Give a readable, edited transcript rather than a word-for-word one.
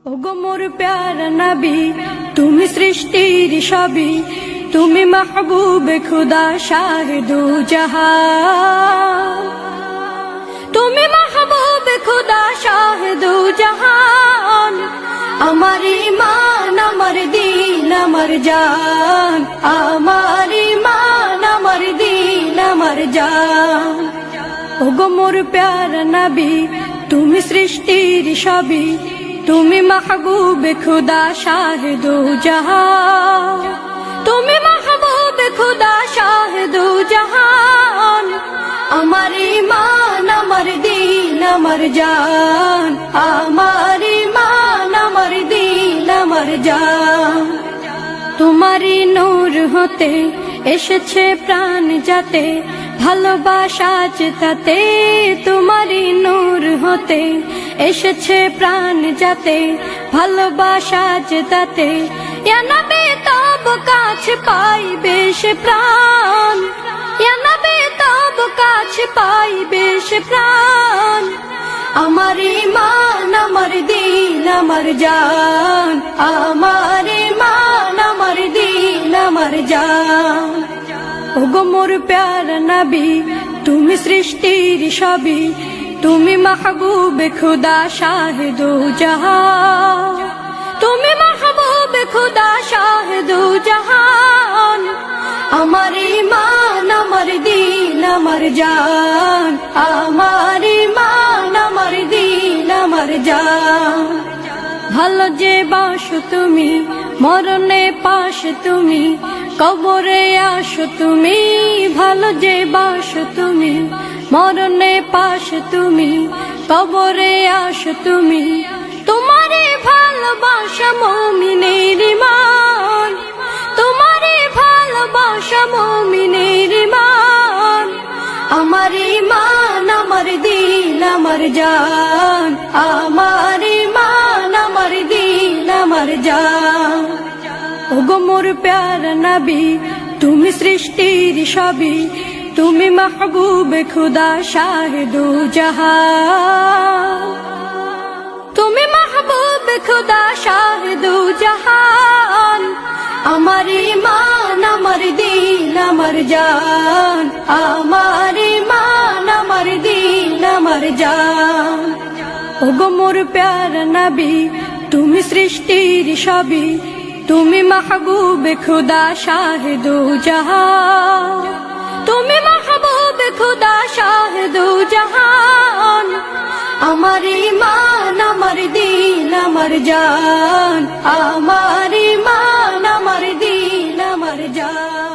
ওগো মোর প্যারা নবী, তুমি সৃষ্টির সবই, তুমি মাহবুবে খুদা শাহিদু জাহান, তুমি মাহবুবে খুদা শাহিদু জাহান। আমার ঈমান আমার দিন আমার জান, আমার ঈমান আমার দিন আমার জান। ওগো মোর প্যারা নবী, তুমি সৃষ্টির সবই, তুমি মাহবুবে খুদা শাহিদু জাহান, তুমি মাহবুবে খুদা শাহিদু জাহান। আমার ঈমান আমার দিন আমার জান, আমার ঈমান আমার দিন আমার জান। তোমারই নূর হতে এসেছে প্রাণ যাতে, ভালোবাসা তাতে তোমারই নূর হতে এসেছে প্রাণ যাতে, ভালোবাসা তাতে। ইয়া নবী তব কাছে পাইবে সে প্রাণ, ইয়া নবী তব কাছে পাইবে সে প্রাণ। আমার ঈমান আমার দিন আমার জান, আমার ঈমান আমার দিন আমার জান। ওগো মোর প্যারা নবী, তুমি সৃষ্টির সবই, তুমি মাহবুবে খুদা শাহিদু জাহান, তুমি মাহবুবে খুদা শাহিদু জাহান। আমার ঈমান আমার দিন আমার জান, আমার ঈমান আমার দিন আমার জান। ভালো যে বাসো তুমি, মরণে পাশে তুমি, কবরে আসো তুমি। ভালো যে বাসো তুমি, মরণে পাশে তুমি, কবরে আসো তুমি। তোমারে ভালোবাসা মুমিনের ঈমান, তোমারে ভালোবাসা মুমিনের ঈমান। আমার ঈমান আমার দিন আমার জান, আমার ঈমান আমার দিন আমার জান। ওগো মোর প্যারা নবী, তুমি সৃষ্টির সবই, তুমি মাহবুবে খুদা শাহিদু জাহান, তুমি মাহবুবে খুদা শাহিদু জাহান। আমার ঈমান আমার দিন আমার জান, আমার ঈমান আমার দিন আমার জান। ওগো মোর প্যারা নবী, তুমি সৃষ্টির সবই, তুমি মাহবুবে খুদা শাহিদু জাহান, তুমি মাহবুবে খুদা শাহিদু জাহান। আমার ঈমান আমার দিন আমার জান, আমার ঈমান আমার দিন আমার জান।